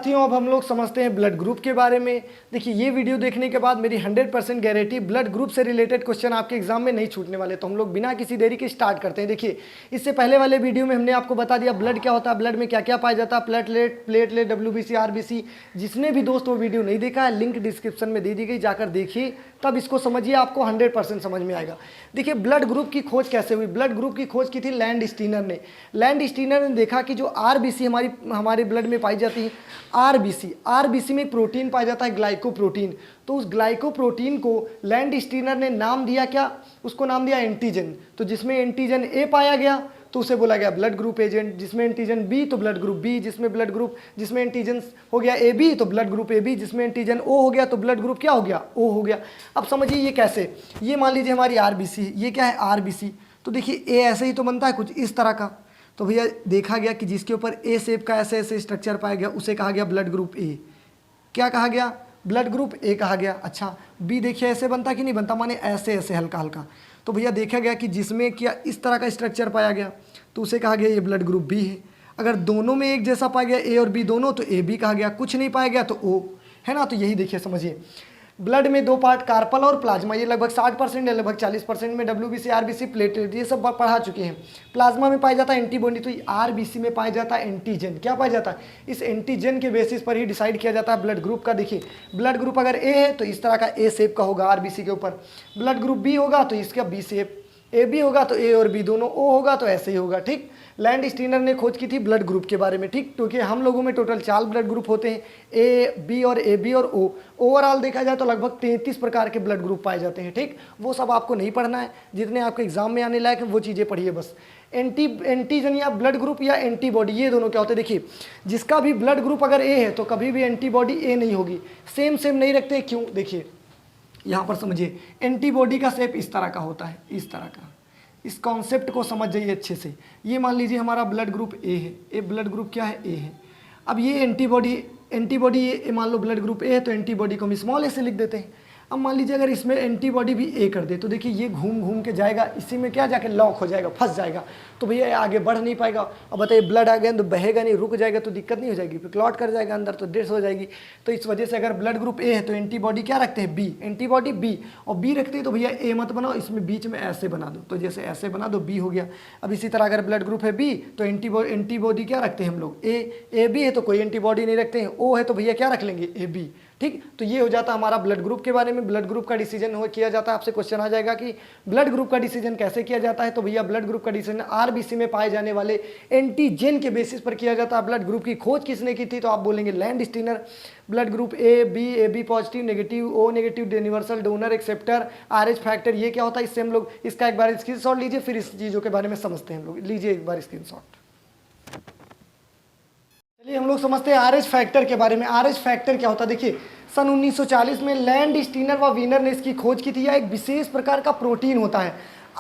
साथियों, अब हम लोग समझते हैं ब्लड ग्रुप के बारे में। देखिए, ये वीडियो देखने के बाद मेरी 100% गारंटी ब्लड ग्रुप से रिलेटेड क्वेश्चन आपके एग्जाम में नहीं छूटने वाले। तो हम लोग बिना किसी देरी के स्टार्ट करते हैं। देखिए, इससे पहले वाले वीडियो में हमने आपको बता दिया ब्लड क्या होता है, ब्लड में क्या क्या पाया जाता है, प्लेटलेट, WBC, RBC। जिसने भी दोस्त वो वीडियो नहीं देखा है, लिंक डिस्क्रिप्शन में दे दी गई, जाकर देखिए, तब इसको समझिए, आपको 100% समझ में आएगा। देखिए, ब्लड ग्रुप की खोज कैसे हुई। ब्लड ग्रुप की खोज की थी लैंड स्टीनर ने। लैंड स्टीनर ने देखा कि जो RBC हमारे ब्लड में पाई जाती है, RBC में प्रोटीन पाया जाता है, ग्लाइकोप्रोटीन। तो उस ग्लाइकोप्रोटीन को लैंड स्टीनर ने नाम दिया क्या, उसको नाम दिया एंटीजन। तो जिसमें एंटीजन ए पाया गया तो उसे बोला गया ब्लड ग्रुप एजेंट, जिसमें एंटीजन बी तो ब्लड ग्रुप बी, जिसमें एंटीजन हो गया AB तो ब्लड ग्रुप AB, जिसमें एंटीजन O हो गया तो ब्लड ग्रुप क्या हो गया, O हो गया। अब समझिए ये कैसे, ये मान लीजिए हमारी RBC, ये क्या है RBC। तो देखिए A ऐसे ही तो बनता है कुछ इस तरह का। तो भैया देखा गया कि जिसके ऊपर A शेप का ऐसे ऐसे स्ट्रक्चर पाया गया उसे कहा गया ब्लड ग्रुप A। क्या कहा गया, ब्लड ग्रुप A कहा गया। अच्छा, B देखिए ऐसे बनता कि नहीं बनता, माने ऐसे ऐसे हल्का हल्का। तो भैया देखा गया कि जिसमें क्या इस तरह का स्ट्रक्चर पाया गया तो उसे कहा गया ये ब्लड ग्रुप B है। अगर दोनों में एक जैसा पाया गया A और B दोनों तो AB कहा गया, कुछ नहीं पाया गया तो O है ना। तो यही देखिए, समझिए ब्लड में दो पार्ट, कार्पल और प्लाज्मा, ये लगभग 60% या लगभग 40% में WBC, RBC, प्लेटलेट, ये सब पढ़ा चुके हैं। प्लाज्मा में पाया जाता है एंटीबॉडी, तो RBC में पाया जाता है एंटीजन। क्या पाया जाता है, इस एंटीजन के बेसिस पर ही डिसाइड किया जाता है ब्लड ग्रुप का। देखिए, ब्लड ग्रुप अगर A है तो इस तरह का A शेप का होगा RBC के ऊपर, ब्लड ग्रुप B होगा तो इसका B शेप, AB होगा तो A और B दोनों, O होगा तो ऐसे ही होगा। ठीक, लैंड स्टीनर ने खोज की थी ब्लड ग्रुप के बारे में। ठीक, क्योंकि हम लोगों में टोटल 4 ब्लड ग्रुप होते हैं, A, B और AB और O। ओवरऑल देखा जाए तो लगभग 33 प्रकार के ब्लड ग्रुप पाए जाते हैं। ठीक, वो सब आपको नहीं पढ़ना है, जितने आपके एग्जाम में आने लायक वो चीज़ें पढ़िए बस। एंटीजन या ब्लड ग्रुप या एंटीबॉडी, ये दोनों क्या होते हैं। देखिए, जिसका भी ब्लड ग्रुप अगर A है तो कभी भी एंटीबॉडी A नहीं होगी। सेम नहीं रखते, क्यों, देखिए यहाँ पर समझिए, एंटीबॉडी का शेप इस तरह का होता है, इस तरह का। इस कॉन्सेप्ट को समझ जाइए अच्छे से। ये मान लीजिए हमारा ब्लड ग्रुप A है, ये ब्लड ग्रुप क्या है, A है। अब ये एंटीबॉडी ये मान लो ब्लड ग्रुप A है तो एंटीबॉडी को हम स्मॉल a से लिख देते हैं। अब मान लीजिए अगर इसमें एंटीबॉडी भी A कर दे तो देखिए ये घूम घूम के जाएगा, इसी में क्या जाके लॉक हो जाएगा, फंस जाएगा, तो भैया आगे बढ़ नहीं पाएगा। अब बताइए, ब्लड आ गया तो बहेगा नहीं, रुक जाएगा तो दिक्कत नहीं हो जाएगी, फिर क्लॉट कर जाएगा अंदर तो डेथ हो जाएगी। तो इस वजह से अगर ब्लड ग्रुप A है तो एंटीबॉडी क्या रखते हैं, B, एंटीबॉडी B, और B रखते हैं तो भैया A मत बनाओ, इसमें बीच में ऐसे बना दो, तो जैसे ऐसे बना दो B हो गया। अब इसी तरह अगर ब्लड ग्रुप है B तो एंटीबॉडी क्या रखते हैं हम लोग, AB है तो कोई एंटीबॉडी नहीं रखते हैं, O है तो भैया क्या रख लेंगे, AB। ठीक, तो ये हो जाता है हमारा ब्लड ग्रुप के बारे में। ब्लड ग्रुप का डिसीजन किया जाता है, आपसे क्वेश्चन आ जाएगा कि ब्लड ग्रुप का डिसीजन कैसे किया जाता है। तो भैया ब्लड ग्रुप का डिसीजन RBC में पाए जाने वाले एंटीजन के बेसिस पर किया जाता है। ब्लड ग्रुप की खोज किसने की थी, तो आप बोलेंगे land Steiner. Blood group AB positive, negative, O negative, universal donor, acceptor, RH factor, ये क्या होता है, इससे हम लोग इसका एक बार स्क्रीनशॉट लीजिए, फिर इस चीज़ों के बारे में समझते हैं हम लोग। लीजिए एक बार स्क्रीनशॉट। चलिए हम लोग समझते हैं RH फैक्टर के बारे में। RH फैक्टर क्या होता है, देखिए सन 1940 में लैंड स्टीनर व वीनर ने इसकी खोज की थी। यह एक विशेष प्रकार का प्रोटीन होता है।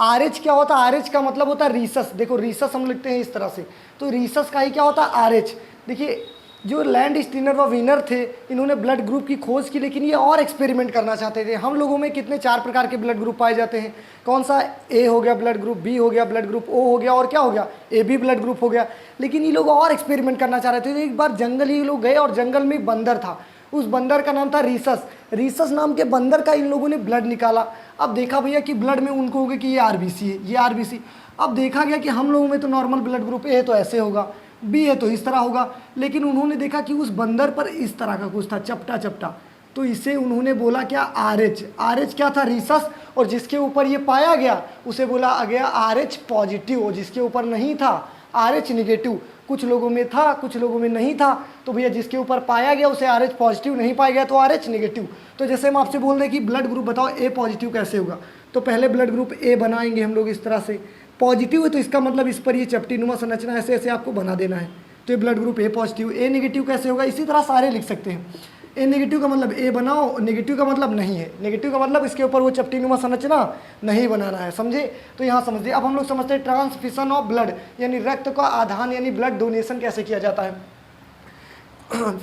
RH क्या होता है, RH का मतलब होता है रीसस। देखो रीसस हम लिखते हैं इस तरह से, तो रीसस का ही क्या होता है, RH। देखिए, जो लैंड स्टीनर व वीनर थे, इन्होंने ब्लड ग्रुप की खोज की, लेकिन ये और एक्सपेरिमेंट करना चाहते थे। हम लोगों में कितने 4 प्रकार के ब्लड ग्रुप पाए जाते हैं, कौन सा, A हो गया ब्लड ग्रुप, B हो गया ब्लड ग्रुप, O हो गया, और क्या हो गया, AB ब्लड ग्रुप हो गया। लेकिन ये लोग और एक्सपेरिमेंट करना चाह रहे थे। तो एक बार जंगल ही लोग गए और जंगल में बंदर था, उस बंदर का नाम था रीसस नाम के बंदर का इन लोगों ने ब्लड निकाला। अब देखा भैया कि ब्लड में उनको हो गया कि ये RBC है, ये RBC। अब देखा गया कि हम लोगों में तो नॉर्मल ब्लड ग्रुप A है तो ऐसे होगा, B है तो इस तरह होगा, लेकिन उन्होंने देखा कि उस बंदर पर इस तरह का कुछ था, चपटा चपटा, तो इसे उन्होंने बोला क्या, RH क्या था, रीसस। और जिसके ऊपर ये पाया गया उसे बोला गया RH पॉजिटिव, और जिसके ऊपर नहीं था RH निगेटिव। कुछ लोगों में था, कुछ लोगों में नहीं था, तो भैया जिसके ऊपर पाया गया उसे RH पॉजिटिव, नहीं पाया गया तो RH निगेटिव। तो जैसे हम आपसे बोल रहे हैं कि ब्लड ग्रुप बताओ A पॉजिटिव कैसे होगा, तो पहले ब्लड ग्रुप A बनाएंगे हम लोग इस तरह से। पॉजिटिव है तो इसका मतलब इस पर ये चपटी नुमा संरचना ऐसे ऐसे आपको बना देना है, तो ये blood group A positive. A negative कैसे होगा, इसी तरह सारे लिख सकते हैं। A नेगेटिव का मतलब A बनाओ, नेगेटिव का मतलब नहीं है, नेगेटिव का मतलब इसके ऊपर वो चपटी नुमा संरचना नहीं बनाना है, समझे। तो यहाँ समझिए। अब हम लोग समझते हैं ट्रांसफ्यूजन ऑफ ब्लड, यानी रक्त का आदान यानी ब्लड डोनेशन कैसे किया जाता है।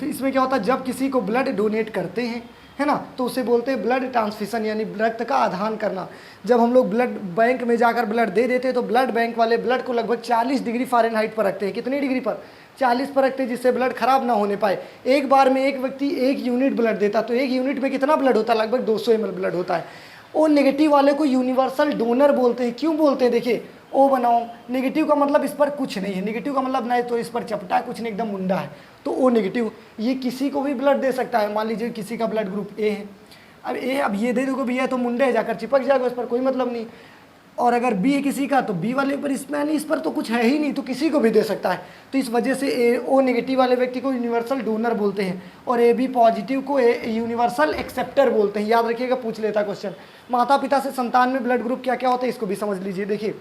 इसमें क्या होता है, जब किसी को ब्लड डोनेट करते हैं, है ना, तो उसे बोलते हैं ब्लड ट्रांसफ्यूजन, यानी रक्त का आदान करना। जब हम लोग ब्लड बैंक में जाकर ब्लड दे देते हैं तो ब्लड बैंक वाले ब्लड को लगभग 40 डिग्री फ़ारेनहाइट पर रखते हैं। कितनी डिग्री पर, 40 पर रखते जिससे ब्लड खराब ना होने पाए। एक बार में एक व्यक्ति 1 यूनिट ब्लड देता, तो 1 यूनिट में कितना ब्लड होता है? लगभग 200 ml ब्लड होता है। ओ नेगेटिव वाले को यूनिवर्सल डोनर बोलते हैं। क्यों बोलते हैं? देखिए ओ बनाओ, नेगेटिव का मतलब इस पर कुछ नहीं है, नेगेटिव का मतलब नहीं तो इस पर चपटा है, कुछ नहीं, एकदम मुंडा है, तो ओ नेगेटिव। ये किसी को भी ब्लड दे सकता है। मान लीजिए किसी का ब्लड ग्रुप ए है, अब ये दे दोगे भैया तो मुंडे है, जाकर चिपक जाएगा, इस पर कोई मतलब नहीं। और अगर बी है किसी का, तो बी वाले पर इसमें नहीं, इस पर तो कुछ है ही नहीं, तो किसी को भी दे सकता है। तो इस वजह से ए ओ नेगेटिव वाले व्यक्ति को यूनिवर्सल डोनर बोलते हैं, और ए बी पॉजिटिव को यूनिवर्सल एक्सेप्टर बोलते हैं। याद रखिएगा, पूछ लेता क्वेश्चन। माता पिता से संतान में ब्लड ग्रुप क्या क्या होता है, इसको भी समझ लीजिए। देखिए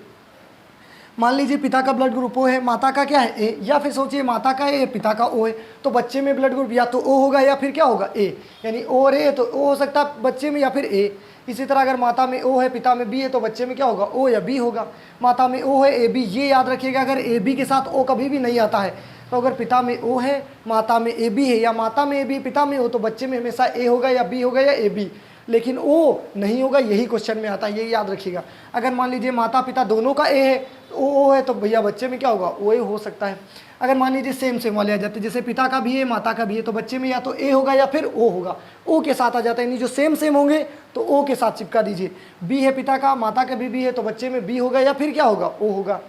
मान लीजिए पिता का ब्लड ग्रुप ओ है, माता का क्या है? ए। या फिर सोचिए माता का ए, पिता का ओ है, तो बच्चे में ब्लड ग्रुप या तो ओ होगा या फिर क्या होगा? ए। यानी ओ और ए, तो ओ हो सकता है बच्चे में या फिर ए। इसी तरह अगर माता में ओ है, पिता में बी है, तो बच्चे में क्या होगा? ओ या बी होगा। माता में ओ है, ए बी, ये याद रखिएगा। अगर ए बी के साथ ओ कभी भी नहीं आता है, तो अगर पिता में ओ है, माता में ए बी है, या माता में ए बी, पिता में ओ, तो बच्चे में हमेशा ए होगा या बी होगा या ए बी, लेकिन ओ नहीं होगा। यही क्वेश्चन में आता है, ये याद रखिएगा। अगर मान लीजिए माता पिता दोनों का ए है, ओ है, तो भैया बच्चे में क्या होगा? ओ ए हो सकता है। अगर मान लीजिए सेम सेम वाले आ जाते हैं, जैसे पिता का भी है माता का भी है, तो बच्चे में या तो ए होगा या फिर ओ होगा। ओ के साथ आ जाता है, यानी जो सेम सेम होंगे तो ओ के साथ चिपका दीजिए। बी है पिता का, माता का भी है, तो बच्चे में बी होगा या फिर क्या होगा? ओ होगा।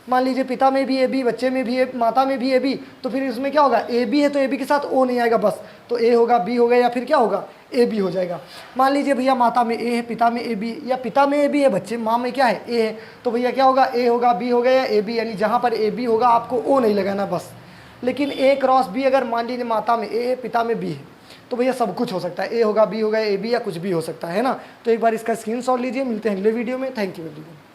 मान लीजिए पिता में भी ए बी, बच्चे में भी है, माता में भी ए बी, तो फिर इसमें क्या होगा? ए बी है तो ए बी के साथ ओ नहीं आएगा बस, तो ए होगा, बी होगा या फिर क्या होगा? ए बी हो जाएगा। मान लीजिए भैया माता में ए है, पिता में ए बी, या पिता में ए बी है, बच्चे माँ में क्या है? ए है, तो भैया क्या होगा? ए होगा, बी होगा या ए बी, यानी जहाँ पर ए बी होगा आपको ओ नहीं लगाना बस। लेकिन ए क्रॉस बी, अगर मान लीजिए माता में ए है, पिता में बी है, तो भैया सब कुछ हो सकता है, ए होगा, बी होगा, ए बी, या कुछ भी हो सकता है ना। तो एक बार इसका स्क्रीनशॉट लीजिए। मिलते हैं अगले वीडियो में। Thank you everyone.